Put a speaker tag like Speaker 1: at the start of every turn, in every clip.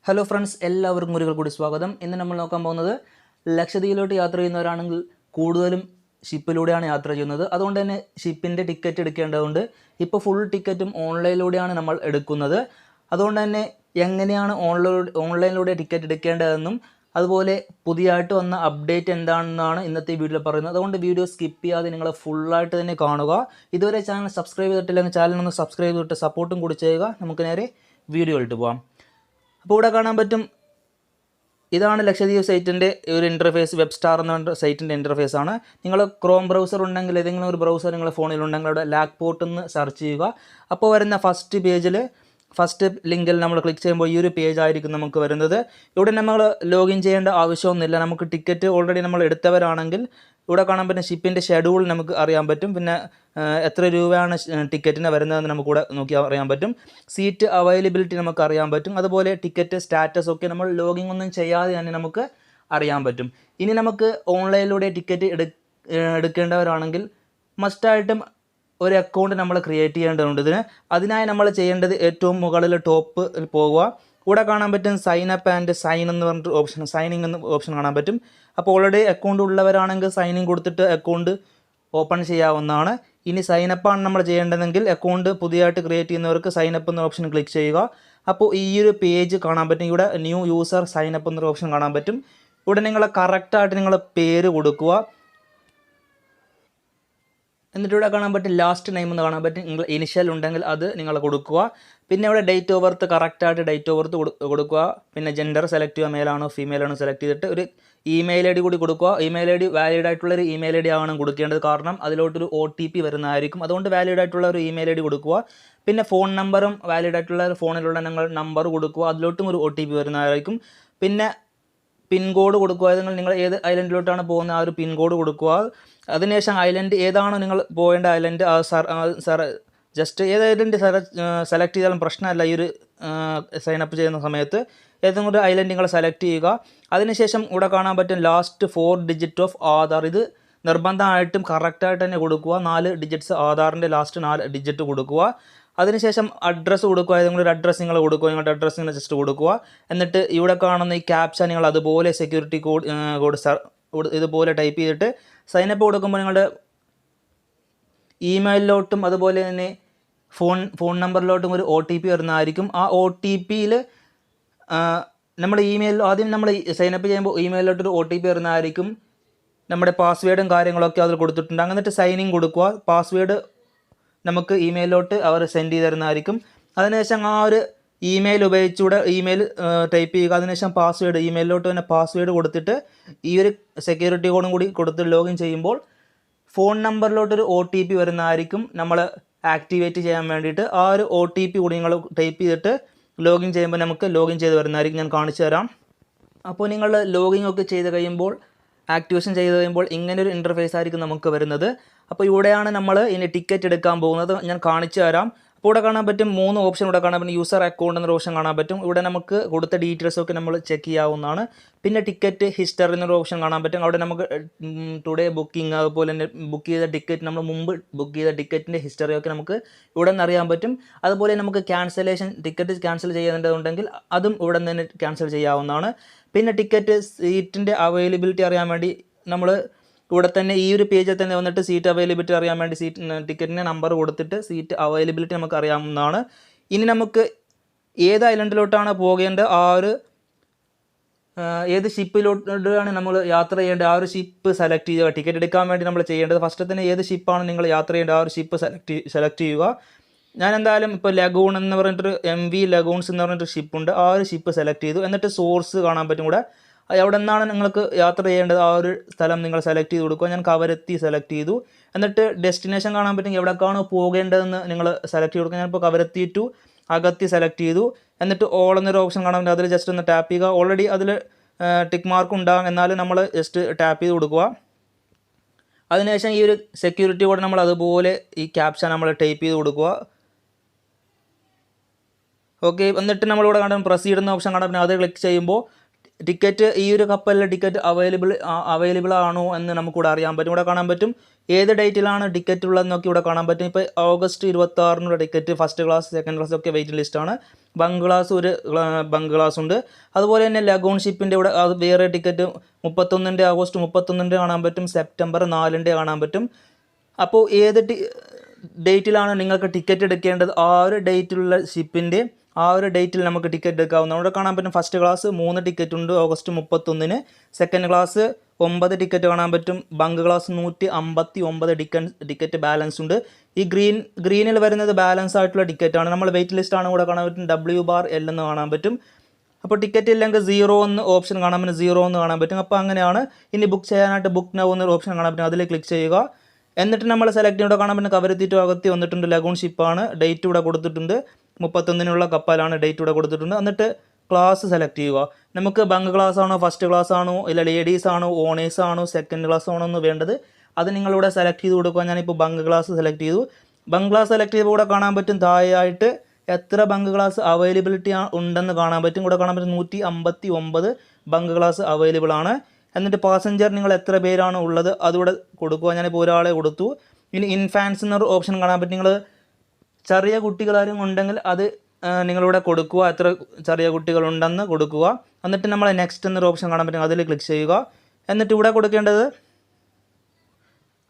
Speaker 1: Hello friends, എല്ലാവർക്കും ഒരിക്കൽ കൂടി സ്വാഗതം. ഇന്ന് നമ്മൾ നോക്കാൻ പോകുന്നത് ലക്ഷദ്വീപിലോട്ട് യാത്ര ചെയ്യുന്നവരാണെങ്കിൽ കൂടുതലും ഷിപ്പിലൂടെയാണ് യാത്ര ചെയ്യുന്നത്. അതുകൊണ്ട് തന്നെ ഷിപ്പിൻ്റെ ടിക്കറ്റ് എടുക്കേണ്ടതുണ്ട്. ഇപ്പോൾ ഫുൾ ടിക്കറ്റും ഓൺലൈനിലൂടെയാണ് നമ്മൾ എടുക്കുന്നത്. അതുകൊണ്ട് തന്നെ എങ്ങനെയാണ് ഓൺലൈനിലൂടെ ടിക്കറ്റ് എടുക്കേണ്ടതെന്നും അതുപോലെ പുതിയതായിട്ട് വന്ന അപ്ഡേറ്റ് എന്താണെന്നാണ് ഇന്നത്തെ വീഡിയോയിൽ പറയുന്നത്. അതുകൊണ്ട് വീഡിയോ സ്കിപ്പ് ചെയ്യാതെ നിങ്ങൾ ഫുള്ളായിട്ട് തന്നെ കാണുക. ഇതുവരെ ചാനൽ സബ്സ്ക്രൈബ് ചെയ്തിട്ടില്ലെങ്കിൽ ചാനലൊന്ന് സബ്സ്ക്രൈബ് ചെയ്തിട്ട് സപ്പോർട്ടും കൂടി ചെയ്യുക. നമുക്ക് നേരെ വീഡിയോയിലിട്ട് പോകാം. അപ്പോൾ ഇവിടെ കാണാൻ പറ്റും, ഇതാണ് ലക്ഷദ്വീപ് സൈറ്റിൻ്റെ ഒരു ഇൻ്റർഫേസ്. വെബ്സ്റ്റാർ എന്ന സൈറ്റിൻ്റെ ഇൻ്റർഫേസ് ആണ്. നിങ്ങൾ ക്രോം ബ്രൗസർ ഉണ്ടെങ്കിൽ ഏതെങ്കിലും ഒരു ബ്രൗസർ നിങ്ങളുടെ ഫോണിലുണ്ടെങ്കിൽ അവിടെ ലാക് പോർട്ട് എന്ന് സെർച്ച് ചെയ്യുക. അപ്പോൾ വരുന്ന ഫസ്റ്റ് പേജിൽ ഫസ്റ്റ് ലിങ്കിൽ നമ്മൾ ക്ലിക്ക് ചെയ്യുമ്പോൾ ഈ ഒരു പേജ് ആയിരിക്കും നമുക്ക് വരുന്നത്. ഇവിടെ നമ്മൾ ലോഗിൻ ചെയ്യേണ്ട ആവശ്യമൊന്നുമില്ല. നമുക്ക് ടിക്കറ്റ് ഓൾറെഡി നമ്മൾ എടുത്തവരാണെങ്കിൽ ഇവിടെ കാണാൻ പറ്റുന്ന ഷിപ്പിൻ്റെ ഷെഡ്യൂൾ നമുക്ക് അറിയാൻ പറ്റും. പിന്നെ എത്ര രൂപയാണ് ടിക്കറ്റിന് വരുന്നതെന്ന് നമുക്ക് ഇവിടെ നോക്കി അറിയാൻ പറ്റും. സീറ്റ് അവൈലബിലിറ്റി നമുക്ക് അറിയാൻ പറ്റും. അതുപോലെ ടിക്കറ്റ് സ്റ്റാറ്റസ് ഒക്കെ നമ്മൾ ലോഗിൻ ഒന്നും ചെയ്യാതെ തന്നെ നമുക്ക് അറിയാൻ പറ്റും. ഇനി നമുക്ക് ഓൺലൈനിലൂടെ ടിക്കറ്റ് എടുക്കേണ്ടവരാണെങ്കിൽ മസ്റ്റായിട്ടും ഒരു അക്കൗണ്ട് നമ്മൾ ക്രിയേറ്റ് ചെയ്യേണ്ടതുണ്ട്. അതിനായി നമ്മൾ ചെയ്യേണ്ടത് ഏറ്റവും മുകളിൽ ടോപ്പ് പോകുക. ഇവിടെ കാണാൻ പറ്റും സൈൻ അപ്പ് ആൻഡ് സൈൻ എന്ന് പറഞ്ഞിട്ട് ഓപ്ഷൻ, സൈനിങ് എന്ന ഓപ്ഷൻ കാണാൻ പറ്റും. അപ്പോൾ ഓൾറെഡി അക്കൗണ്ട് ഉള്ളവരാണെങ്കിൽ സൈനിങ് കൊടുത്തിട്ട് അക്കൗണ്ട് ഓപ്പൺ ചെയ്യാവുന്നതാണ്. ഇനി സൈനപ്പാണ് നമ്മൾ ചെയ്യേണ്ടതെങ്കിൽ അക്കൗണ്ട് പുതിയതായിട്ട് ക്രിയേറ്റ് ചെയ്യുന്നവർക്ക് സൈനപ്പ് എന്ന ഓപ്ഷൻ ക്ലിക്ക് ചെയ്യുക. അപ്പോൾ ഈ ഒരു പേജ് കാണാൻ പറ്റും. ഇവിടെ ന്യൂ യൂസർ സൈനപ്പ് എന്നൊരു ഓപ്ഷൻ കാണാൻ പറ്റും. ഇവിടെ നിങ്ങൾ കറക്റ്റായിട്ട് നിങ്ങൾ പേര് കൊടുക്കുക. എന്നിട്ട് ഇവിടെ കാണാൻ പറ്റും ലാസ്റ്റ് നെയിം എന്ന് കാണാൻ പറ്റും. നിങ്ങൾ ഇനിഷ്യൽ ഉണ്ടെങ്കിൽ അത് നിങ്ങൾ കൊടുക്കുക. പിന്നെ ഇവിടെ ഡേറ്റ് ഓഫ് ബർത്ത് കറക്റ്റായിട്ട് ഡേറ്റ് ഓഫ് ബർത്ത് കൊടുക്കുക. പിന്നെ ജെൻഡർ സെലക്ട് ചെയ്യുക, മെയിലാണോ ഫീമെയിലാണോ സെലക്ട് ചെയ്തിട്ട് ഒരു ഇമെയിൽ ഐ ഡി കൂടി കൊടുക്കുക. ഇമെയിൽ ഐ ഡി വാലിഡ് ആയിട്ടുള്ളൊരു ഇമെയിൽ ഐ ഡി ആണ് കൊടുക്കേണ്ടത്. കാരണം അതിലോട്ടൊരു OTP വരുന്നതായിരിക്കും. അതുകൊണ്ട് വാലിഡ് ആയിട്ടുള്ള ഒരു ഇമെയിൽ ഐ ഡി കൊടുക്കുക. പിന്നെ ഫോൺ നമ്പറും വാലിഡ് ആയിട്ടുള്ള ഒരു ഫോണിലുള്ള നിങ്ങൾ നമ്പർ കൊടുക്കുക. അതിലോട്ടും ഒരു OTP വരുന്നതായിരിക്കും. പിന്നെ പിൻ കോഡ് കൊടുക്കുക. നിങ്ങൾ ഏത് ഐലൻഡിലോട്ടാണ് പോകുന്നത് ആ ഒരു പിൻ കോഡ് കൊടുക്കുക. അതിനുശേഷം ഐലൻഡ് ഏതാണോ നിങ്ങൾ പോകേണ്ട ഐലൻഡ് ജസ്റ്റ് ഏത് ഐലൻഡ് സെലക്ട് ചെയ്താലും പ്രശ്നമല്ല. ഈ ഒരു സൈനപ്പ് ചെയ്യുന്ന സമയത്ത് ഏതെങ്കിലും ഒരു ഐലൻഡ് നിങ്ങൾ സെലക്ട് ചെയ്യുക. അതിനുശേഷം ഇവിടെ കാണാൻ പറ്റും ലാസ്റ്റ് 4 ഡിജിറ്റ് ഓഫ് ആധാർ. ഇത് നിർബന്ധമായിട്ടും കറക്റ്റായിട്ട് തന്നെ കൊടുക്കുക. 4 ഡിജിറ്റ്സ് ആധാറിൻ്റെ ലാസ്റ്റ് 4 ഡിജിറ്റ് കൊടുക്കുക. അതിനുശേഷം അഡ്രസ്സ് കൊടുക്കുക. ഏതെങ്കിലും ഒരു അഡ്രസ്സ് നിങ്ങൾ കൊടുക്കുക. നിങ്ങളുടെ അഡ്രസ്സ് നിങ്ങൾ ജസ്റ്റ് കൊടുക്കുക. എന്നിട്ട് ഇവിടെ കാണുന്ന ഈ ക്യാപ്ച നിങ്ങൾ അതുപോലെ സെക്യൂരിറ്റി കോഡ് ഇതുപോലെ ടൈപ്പ് ചെയ്തിട്ട് സൈനപ്പ് കൊടുക്കുമ്പോൾ നിങ്ങളുടെ ഇമെയിലിലോട്ടും അതുപോലെ തന്നെ ഫോൺ നമ്പറിലോട്ടും ഒരു OTP വരുന്നതായിരിക്കും. ആ OTPയിൽ നമ്മുടെ ഇമെയിൽ ആദ്യം നമ്മൾ സൈനപ്പ് ചെയ്യുമ്പോൾ ഇമെയിലിലോട്ടൊരു OTP വരുന്നതായിരിക്കും. നമ്മുടെ പാസ്വേഡും കാര്യങ്ങളൊക്കെ അതിൽ കൊടുത്തിട്ടുണ്ട്. എന്നിട്ട് സൈനിങ് കൊടുക്കുക. പാസ്വേഡ് നമുക്ക് ഇമെയിലോട്ട് അവർ സെൻഡ് ചെയ്ത് തരുന്നതായിരിക്കും. അതിനുശേഷം ആ ഒരു ഇമെയിൽ ഉപയോഗിച്ചുകൂടെ ഇമെയിൽ ടൈപ്പ് ചെയ്യുക. അതിനുശേഷം പാസ്വേഡ് ഇമെയിലോട്ട് തന്നെ പാസ്വേഡ് കൊടുത്തിട്ട് ഈ ഒരു സെക്യൂരിറ്റി കോഡും കൂടി കൊടുത്ത് ലോഗിൻ ചെയ്യുമ്പോൾ ഫോൺ നമ്പറിലോട്ടൊരു OTP വരുന്നതായിരിക്കും. നമ്മൾ ആക്ടിവേറ്റ് ചെയ്യാൻ വേണ്ടിയിട്ട് ആ ഒരു OTP കൂടി നിങ്ങൾ ടൈപ്പ് ചെയ്തിട്ട് ലോഗിൻ ചെയ്യുമ്പോൾ നമുക്ക് ലോഗിൻ ചെയ്ത് വരുന്നതായിരിക്കും. ഞാൻ കാണിച്ചു തരാം. അപ്പോൾ നിങ്ങൾ ലോഗിൻ ഒക്കെ ചെയ്ത് കഴിയുമ്പോൾ ആക്ടിവേഷൻ ചെയ്ത് കഴിയുമ്പോൾ ഇങ്ങനൊരു ഇൻ്റർഫേസ് ആയിരിക്കും നമുക്ക് വരുന്നത്. അപ്പോൾ ഇവിടെയാണ് നമ്മൾ ഇനി ടിക്കറ്റ് എടുക്കാൻ പോകുന്നത്. ഞാൻ കാണിച്ചു തരാം. അപ്പോൾ ഇവിടെ കാണാൻ പറ്റും 3 ഓപ്ഷൻ ഇവിടെ കാണാൻ പറ്റും. യൂസർ അക്കൗണ്ട് എന്നൊരു ഓപ്ഷൻ കാണാൻ പറ്റും. ഇവിടെ നമുക്ക് കൊടുത്ത ഡീറ്റെയിൽസൊക്കെ നമ്മൾ ചെക്ക് ചെയ്യാവുന്നതാണ്. പിന്നെ ടിക്കറ്റ് ഹിസ്റ്ററി എന്നൊരു ഓപ്ഷൻ കാണാൻ പറ്റും. അവിടെ നമുക്ക് ടുഡേ ബുക്കിംഗ് അതുപോലെ തന്നെ ബുക്ക് ചെയ്ത ടിക്കറ്റ്, നമ്മൾ മുമ്പ് ബുക്ക് ചെയ്ത ടിക്കറ്റിൻ്റെ ഹിസ്റ്ററിയൊക്കെ നമുക്ക് ഇവിടെ നിന്ന് അറിയാൻ പറ്റും. അതുപോലെ നമുക്ക് ക്യാൻസലേഷൻ ടിക്കറ്റ് ക്യാൻസൽ ചെയ്യേണ്ടതുണ്ടെങ്കിൽ അതും ഇവിടെ നിന്ന് തന്നെ ക്യാൻസൽ ചെയ്യാവുന്നതാണ്. പിന്നെ ടിക്കറ്റ് സീറ്റിൻ്റെ അവൈലബിലിറ്റി അറിയാൻ വേണ്ടി നമ്മൾ ഇവിടെ തന്നെ ഈ ഒരു പേജിൽ തന്നെ വന്നിട്ട് സീറ്റ് അവൈലബിലിറ്റി അറിയാൻ വേണ്ടി ടിക്കറ്റിൻ്റെ നമ്പർ കൊടുത്തിട്ട് സീറ്റ് അവൈലബിലിറ്റി നമുക്ക് അറിയാവുന്നതാണ്. ഇനി നമുക്ക് ഏത് ഐലൻഡിലോട്ടാണ് പോകേണ്ടത്, ആ ഒരു ഏത് ഷിപ്പിലോട്ടാണ് നമ്മൾ യാത്ര ചെയ്യേണ്ടത്, ആ ഒരു ഷിപ്പ് സെലക്ട് ചെയ്യുക. ടിക്കറ്റ് എടുക്കാൻ വേണ്ടി നമ്മൾ ചെയ്യേണ്ടത് ഫസ്റ്റ് തന്നെ ഏത് ഷിപ്പാണ് നിങ്ങൾ യാത്ര ചെയ്യേണ്ടത് ആ ഒരു ഷിപ്പ് സെലക്ട് ചെയ്യുക. ഞാൻ എന്തായാലും ഇപ്പോൾ ലഗൂൺ എന്ന് പറഞ്ഞിട്ടൊരു MV ലഗൂൺസ് എന്ന് പറഞ്ഞിട്ടൊരു ഷിപ്പുണ്ട്. ആ ഒരു ഷിപ്പ് സെലക്ട് ചെയ്തു. എന്നിട്ട് സോഴ്സ് കാണാൻ പറ്റും. കൂടെ എവിടെ നിന്നാണ് നിങ്ങൾക്ക് യാത്ര ചെയ്യേണ്ടത് ആ ഒരു സ്ഥലം നിങ്ങൾ സെലക്ട് ചെയ്ത് കൊടുക്കുക. ഞാൻ കവരത്തി സെലക്ട് ചെയ്തു. എന്നിട്ട് ഡെസ്റ്റിനേഷൻ കാണാൻ പറ്റും. എവിടേക്കാണ് പോകേണ്ടതെന്ന് നിങ്ങൾ സെലക്ട് ചെയ്ത് കൊടുക്കുക. ഞാനിപ്പോൾ കവരത്തി ടു അഗത്തി സെലക്ട് ചെയ്തു. എന്നിട്ട് ഓൾ എന്നൊരു ഓപ്ഷൻ കാണാൻ പറ്റും. അതിൽ ജസ്റ്റ് ഒന്ന് ടാപ്പ് ചെയ്യുക. ഓൾറെഡി അതിൽ ടിക്ക് മാർക്ക് ഉണ്ടാകും, എന്നാലും നമ്മൾ ജസ്റ്റ് ടാപ്പ് ചെയ്ത് കൊടുക്കുക. അതിനുശേഷം ഈ ഒരു സെക്യൂരിറ്റി കോഡ് നമ്മൾ അതുപോലെ ഈ ക്യാപ്ഷൻ നമ്മൾ ടൈപ്പ് ചെയ്ത് കൊടുക്കുക. ഓക്കെ, എന്നിട്ട് നമ്മളിവിടെ കാണാൻ പ്രൊസീഡ് എന്ന ഓപ്ഷൻ കാണാൻ പറ്റും. അത് ക്ലിക്ക് ചെയ്യുമ്പോൾ ടിക്കറ്റ് ഈ ഒരു കപ്പലിലെ ടിക്കറ്റ് അവൈലബിൾ ആണോ എന്ന് നമുക്കിവിടെ അറിയാൻ പറ്റും. ഇവിടെ കാണാൻ പറ്റും ഏത് ഡേറ്റിലാണ് ടിക്കറ്റ് ഉള്ളതെന്നൊക്കെ ഇവിടെ കാണാൻ പറ്റും. ഇപ്പോൾ August 26 ticket first class second class ഒക്കെ വെയിറ്റിംഗ് ലിസ്റ്റാണ്. ബങ്ക് ക്ലാസ് ഉണ്ട്. അതുപോലെ തന്നെ ലഗൂൺ ഷിപ്പിൻ്റെ ഇവിടെ അത് വേറെ ടിക്കറ്റ് ഓഗസ്റ്റ് 31 കാണാൻ പറ്റും, സെപ്റ്റംബർ 4 കാണാൻ പറ്റും. അപ്പോൾ ഏത് ഡേറ്റിലാണ് നിങ്ങൾക്ക് ടിക്കറ്റ് എടുക്കേണ്ടത് ആ ഒരു ഡേറ്റിലുള്ള ഷിപ്പിൻ്റെ ആ ഒരു ഡേറ്റിൽ നമുക്ക് ടിക്കറ്റ് എടുക്കാവുന്നതാണ്. ഇവിടെ കാണാൻ പറ്റും ഫസ്റ്റ് ക്ലാസ് 3 ടിക്കറ്റ് ഉണ്ട് ഓഗസ്റ്റ് 31, സെക്കൻഡ് ക്ലാസ് 9 ടിക്കറ്റ് കാണാൻ പറ്റും, ബങ്ക് ക്ലാസ് 159 ടിക്കറ്റ് ബാലൻസ് ഉണ്ട്. ഈ ഗ്രീനിൽ വരുന്നത് ബാലൻസ് ആയിട്ടുള്ള ടിക്കറ്റാണ്. നമ്മൾ വെയിറ്റ് ലിസ്റ്റാണ് ഇവിടെ കാണാൻ പറ്റും, WL എന്ന് കാണാൻ പറ്റും. അപ്പോൾ ടിക്കറ്റ് ഇല്ലെങ്കിൽ 0 എന്ന് ഓപ്ഷൻ കാണാൻ പറ്റും, 0 എന്ന് കാണാൻ പറ്റും. അപ്പോൾ അങ്ങനെയാണ്. ഇനി ബുക്ക് ചെയ്യാനായിട്ട് ബുക്ക് നൗ എന്നൊരു ഓപ്ഷൻ കാണാൻ പറ്റും, അതിൽ ക്ലിക്ക് ചെയ്യുക. എന്നിട്ട് നമ്മൾ സെലക്ട് ചെയ്യുമ്പോൾ കാണാൻ പറ്റും കവരത്തി ടു അഗത്തി വന്നിട്ടുണ്ട്, ലഗൂൺ ഷിപ്പാണ്, ഡേറ്റ് ഇവിടെ കൊടുത്തിട്ടുണ്ട്, 31 കപ്പലാണ്, ഡേറ്റ് ഇവിടെ കൊടുത്തിട്ടുണ്ട്. എന്നിട്ട് ക്ലാസ് സെലക്ട് ചെയ്യുക. നമുക്ക് ബങ്ക് ക്ലാസ് ആണോ, ഫസ്റ്റ് ക്ലാസ് ആണോ, ഇല്ല ലേഡീസ് ആണോ, ഓണേഴ്സ് ആണോ, സെക്കൻഡ് ക്ലാസ് ആണോ എന്ന് വേണ്ടത്, അത് നിങ്ങളിവിടെ സെലക്ട് ചെയ്ത് കൊടുക്കുക. ഞാനിപ്പോൾ ബങ്ക് ക്ലാസ് സെലക്ട് ചെയ്തു. ബങ്ക് ക്ലാസ് സെലക്ട് ചെയ്തപ്പോൾ ഇവിടെ കാണാൻ പറ്റും താഴെയായിട്ട് എത്ര ബങ്ക് ക്ലാസ് അവൈലബിലിറ്റി ഉണ്ടെന്ന് കാണാൻ പറ്റും. ഇവിടെ കാണാൻ പറ്റും 159 ബങ്ക് ക്ലാസ് അവൈലബിൾ ആണ്. എന്നിട്ട് പാസഞ്ചർ നിങ്ങൾ എത്ര പേരാണ് ഉള്ളത് അതിവിടെ കൊടുക്കുക. ഞാനിപ്പോൾ ഒരാളെ കൊടുത്തു. ഇനി ഇൻഫാൻസ് എന്നൊരു ഓപ്ഷൻ കാണാൻ പറ്റും. നിങ്ങൾ ചെറിയ കുട്ടികളാരും ഉണ്ടെങ്കിൽ അത് നിങ്ങളിവിടെ കൊടുക്കുക, എത്ര ചെറിയ കുട്ടികളുണ്ടെന്ന് കൊടുക്കുക. എന്നിട്ട് നമ്മൾ നെക്സ്റ്റ് എന്നൊരു ഓപ്ഷൻ കാണാൻ പറ്റും, അതിൽ ക്ലിക്ക് ചെയ്യുക. എന്നിട്ട് ഇവിടെ കൊടുക്കേണ്ടത്,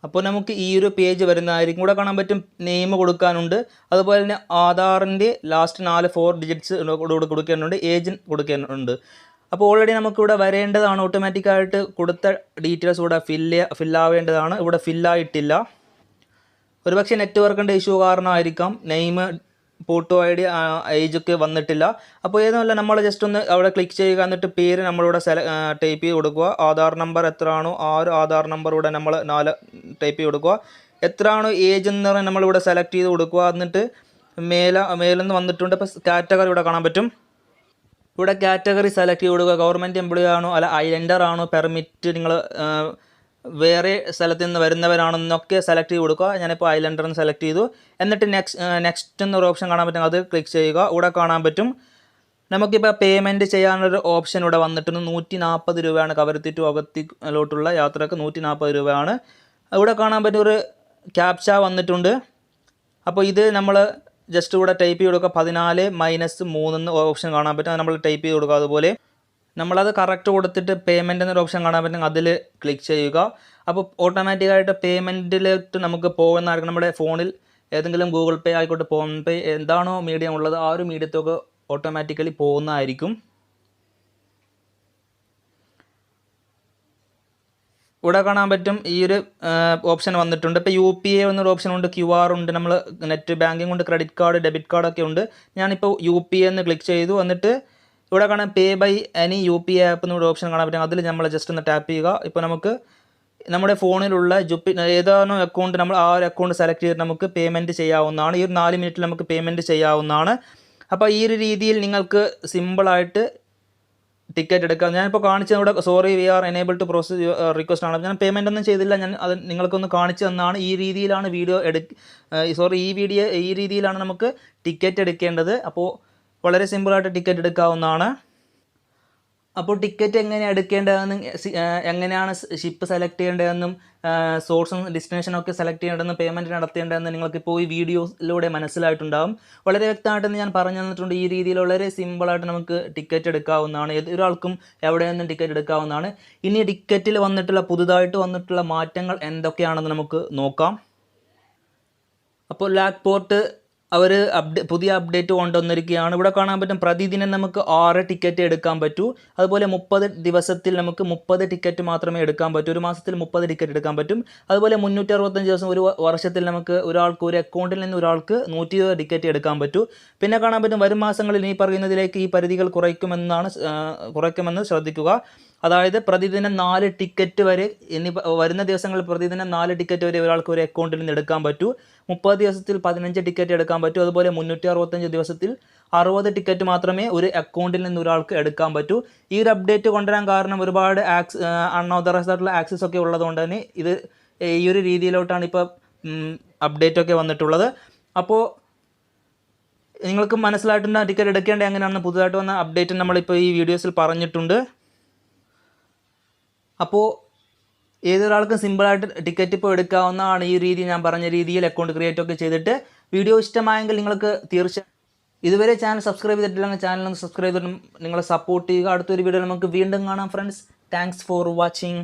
Speaker 1: അപ്പോൾ നമുക്ക് ഈ ഒരു പേജ് വരുന്നതായിരിക്കും. ഇവിടെ കാണാൻ പറ്റും നെയിം കൊടുക്കാനുണ്ട്, അതുപോലെ തന്നെ ആധാറിൻ്റെ ലാസ്റ്റ് 4 ഡിജിറ്റ്സ് കൊടുക്കേണ്ടതുണ്ട്, ഏജ് കൊടുക്കേണ്ടതുണ്ട്. അപ്പോൾ ഓൾറെഡി നമുക്കിവിടെ വരേണ്ടതാണ്, ഓട്ടോമാറ്റിക്കായിട്ട് കൊടുത്ത ഡീറ്റെയിൽസ് ഇവിടെ ഫില്ലാവേണ്ടതാണ്. ഇവിടെ ഫില്ലായിട്ടില്ല. ഒരുപക്ഷെ നെറ്റ്വർക്കിൻ്റെ ഇഷ്യൂ കാരണമായിരിക്കാം നെയിം, ഫോട്ടോ ID, ഏജൊക്കെ വന്നിട്ടില്ല. അപ്പോൾ ഏതുമല്ല, നമ്മൾ ജസ്റ്റ് ഒന്ന് അവിടെ ക്ലിക്ക് ചെയ്യുക. എന്നിട്ട് പേര് നമ്മളിവിടെ ടൈപ്പ് ചെയ്ത് കൊടുക്കുക. ആധാർ നമ്പർ എത്ര ആണോ ആ ഒരു ആധാർ നമ്പർ ഇവിടെ നമ്മൾ 4 ടൈപ്പ് ചെയ്ത് കൊടുക്കുക. എത്രയാണോ ഏജ് എന്ന് പറഞ്ഞാൽ നമ്മളിവിടെ സെലക്ട് ചെയ്ത് കൊടുക്കുക. എന്നിട്ട് മേലെന്ന് വന്നിട്ടുണ്ട്. ഇപ്പോൾ കാറ്റഗറി ഇവിടെ കാണാൻ പറ്റും. ഇവിടെ കാറ്റഗറി സെലക്ട് ചെയ്ത് കൊടുക്കുക. ഗവൺമെൻറ് എംപ്ലോയി ആണോ, അല്ല ഐലൻഡർ ആണോ, പെർമിറ്റ് നിങ്ങൾ വേറെ സ്ഥലത്ത് നിന്ന് വരുന്നവരാണെന്നൊക്കെ സെലക്ട് ചെയ്ത് കൊടുക്കുക. ഞാനിപ്പോൾ ഐലൻഡറിന് സെലക്ട് ചെയ്തു. എന്നിട്ട് നെക്സ്റ്റ് എന്നൊരു ഓപ്ഷൻ കാണാൻ പറ്റും, അത് ക്ലിക്ക് ചെയ്യുക. ഇവിടെ കാണാൻ പറ്റും നമുക്കിപ്പോൾ പേയ്മെൻറ്റ് ചെയ്യാനൊരു ഓപ്ഷൻ ഇവിടെ വന്നിട്ടുണ്ട്. 140 രൂപയാണ് കവരത്തി ടു അഗത്തിലോട്ടുള്ള യാത്രക്ക് 140 രൂപയാണ്. ഇവിടെ കാണാൻ പറ്റും ഒരു ക്യാപ്ച വന്നിട്ടുണ്ട്. അപ്പോൾ ഇത് നമ്മൾ ജസ്റ്റ് ഇവിടെ ടൈപ്പ് ചെയ്ത് കൊടുക്കുക. 14-3 എന്ന് ഓപ്ഷൻ കാണാൻ പറ്റും, അത് നമ്മൾ ടൈപ്പ് ചെയ്ത് കൊടുക്കുക. അതുപോലെ നമ്മളത് കറക്റ്റ് കൊടുത്തിട്ട് പേയ്മെൻറ്റ് എന്നൊരു ഓപ്ഷൻ കാണാൻ പറ്റും, അതിൽ ക്ലിക്ക് ചെയ്യുക. അപ്പോൾ ഓട്ടോമാറ്റിക്കായിട്ട് പേയ്മെൻറ്റിലേക്ക് നമുക്ക് പോകുന്നതായിരിക്കും. നമ്മുടെ ഫോണിൽ ഏതെങ്കിലും ഗൂഗിൾ പേ ആയിക്കോട്ടെ, ഫോൺ പേ, എന്താണോ മീഡിയം ഉള്ളത് ആ ഒരു മീഡിയത്തൊക്കെ ഓട്ടോമാറ്റിക്കലി പോകുന്നതായിരിക്കും. ഇവിടെ കാണാൻ പറ്റും ഈ ഒരു ഓപ്ഷൻ വന്നിട്ടുണ്ട്. ഇപ്പോൾ UPA എന്നൊരു ഓപ്ഷൻ ഉണ്ട്, QR ഉണ്ട്, നമ്മൾ നെറ്റ് ബാങ്കിങ് ഉണ്ട്, ക്രെഡിറ്റ് കാർഡ്, ഡെബിറ്റ് കാർഡൊക്കെ ഉണ്ട്. ഞാനിപ്പോൾ UPA എന്ന് ക്ലിക്ക് ചെയ്തു. എന്നിട്ട് ഇവിടെ കാണാൻ പേ ബൈ എനി UPA ആപ്പ് എന്നൊരു ഓപ്ഷൻ കാണാൻ പറ്റും, അതിൽ നമ്മൾ ജസ്റ്റ് ഒന്ന് ടാപ്പ് ചെയ്യുക. ഇപ്പോൾ നമുക്ക് നമ്മുടെ ഫോണിലുള്ള ഏതാണോ അക്കൗണ്ട് നമ്മൾ ആ ഒരു അക്കൗണ്ട് സെലക്ട് ചെയ്തിട്ട് നമുക്ക് പേയ്മെൻറ്റ് ചെയ്യാവുന്നതാണ്. ഈ ഒരു 4 മിനിറ്റിൽ നമുക്ക് പേയ്മെൻറ്റ് ചെയ്യാവുന്നതാണ്. അപ്പോൾ ഈ ഒരു രീതിയിൽ നിങ്ങൾക്ക് സിമ്പിളായിട്ട് ടിക്കറ്റ് എടുക്കാം. ഞാനിപ്പോൾ കാണിച്ചത് ഇവിടെ sorry we are enable to process request ആണ്. ഞാൻ പേയ്മെൻ്റ് ഒന്നും ചെയ്തില്ല, ഞാൻ അത് നിങ്ങൾക്കൊന്ന് കാണിച്ചു തന്നാണ്. ഈ രീതിയിലാണ് ഈ രീതിയിലാണ് നമുക്ക് ടിക്കറ്റ് എടുക്കേണ്ടത്. അപ്പോൾ വളരെ സിമ്പിളായിട്ട് ടിക്കറ്റ് എടുക്കാവുന്നതാണ്. അപ്പോൾ ടിക്കറ്റ് എങ്ങനെയാണ് എടുക്കേണ്ടതെന്നും എങ്ങനെയാണ് ഷിപ്പ് സെലക്ട് ചെയ്യേണ്ടതെന്നും സോഴ്സും ഡെസ്റ്റിനേഷനൊക്കെ സെലക്ട് ചെയ്യേണ്ടതെന്നും പേയ്മെൻറ്റ് നടത്തേണ്ടതെന്ന് നിങ്ങൾക്കിപ്പോൾ ഈ വീഡിയോസിലൂടെ മനസ്സിലായിട്ടുണ്ടാകും. വളരെ വ്യക്തമായിട്ടെന്ന് ഞാൻ പറഞ്ഞു തന്നിട്ടുണ്ട്. ഈ രീതിയിൽ വളരെ സിമ്പിളായിട്ട് നമുക്ക് ടിക്കറ്റ് എടുക്കാവുന്നതാണ്. ഏതൊരാൾക്കും എവിടെ നിന്നും ടിക്കറ്റ് എടുക്കാവുന്നതാണ്. ഇനി ടിക്കറ്റിൽ പുതുതായിട്ട് വന്നിട്ടുള്ള മാറ്റങ്ങൾ എന്തൊക്കെയാണെന്ന് നമുക്ക് നോക്കാം. അപ്പോൾ ലാക്പോർട്ട് അവർ പുതിയ അപ്ഡേറ്റ് കൊണ്ടുവന്നിരിക്കുകയാണ്. ഇവിടെ കാണാൻ പറ്റും പ്രതിദിനം നമുക്ക് 6 ടിക്കറ്റ് എടുക്കാൻ പറ്റൂ. അതുപോലെ 30 ദിവസത്തിൽ നമുക്ക് 30 ടിക്കറ്റ് മാത്രമേ എടുക്കാൻ പറ്റൂ. ഒരു മാസത്തിൽ 30 ടിക്കറ്റ് എടുക്കാൻ പറ്റും. അതുപോലെ 365 ദിവസം, ഒരു വർഷത്തിൽ നമുക്ക് ഒരാൾക്ക് ഒരു അക്കൗണ്ടിൽ നിന്ന് ഒരാൾക്ക് 120 ടിക്കറ്റ് എടുക്കാൻ പറ്റൂ. പിന്നെ കാണാൻ പറ്റും വരും മാസങ്ങളിൽ ഈ പറയുന്നതിലേക്ക് ഈ പരിധികൾ കുറയ്ക്കുമെന്ന് ശ്രദ്ധിക്കുക. അതായത് പ്രതിദിനം 4 ടിക്കറ്റ് വരെ, വരുന്ന ദിവസങ്ങളിൽ പ്രതിദിനം 4 ടിക്കറ്റ് വരെ ഒരാൾക്ക് ഒരു അക്കൗണ്ടിൽ നിന്ന് എടുക്കാൻ പറ്റൂ. 30 ദിവസത്തിൽ 15 ടിക്കറ്റ് എടുക്കാൻ പറ്റൂ. അതുപോലെ 365 ദിവസത്തിൽ 60 ടിക്കറ്റ് മാത്രമേ ഒരു അക്കൗണ്ടിൽ നിന്ന് ഒരാൾക്ക് എടുക്കാൻ പറ്റൂ. ഈ ഒരു അപ്ഡേറ്റ് കൊണ്ടുവരാൻ കാരണം ഒരുപാട് അൺഓതറൈസ്ഡ് ആയിട്ടുള്ള ആക്സസ് ഒക്കെ ഉള്ളതുകൊണ്ട് തന്നെ ഈ ഒരു രീതിയിലോട്ടാണ് ഇപ്പോൾ അപ്ഡേറ്റ് ഒക്കെ വന്നിട്ടുള്ളത്. അപ്പോൾ നിങ്ങൾക്ക് മനസ്സിലായിട്ടുണ്ട് ടിക്കറ്റ് എടുക്കേണ്ടത് എങ്ങനെയാണെന്ന് പുതുതായിട്ട് വന്ന അപ്ഡേറ്റ് നമ്മളിപ്പോൾ ഈ വീഡിയോസിൽ പറഞ്ഞിട്ടുണ്ട്. അപ്പോൾ ഏതൊരാൾക്കും സിമ്പിളായിട്ട് ടിക്കറ്റ് ഇപ്പോൾ എടുക്കാവുന്നതാണ് ഈ രീതി, ഞാൻ പറഞ്ഞ രീതിയിൽ അക്കൗണ്ട് ക്രിയേറ്റ് ഒക്കെ ചെയ്തിട്ട്. വീഡിയോ ഇഷ്ടമായെങ്കിൽ നിങ്ങൾക്ക് തീർച്ചയായും ഇതുവരെ ചാനൽ സബ്സ്ക്രൈബ് ചെയ്തിട്ടില്ലെങ്കിൽ ചാനൽ ഒന്ന് സബ്സ്ക്രൈബ് ചെയ്തിട്ട് നിങ്ങളെ സപ്പോർട്ട് ചെയ്യുക. അടുത്തൊരു വീഡിയോ നമുക്ക് വീണ്ടും കാണാം ഫ്രണ്ട്സ്. Thanks for watching.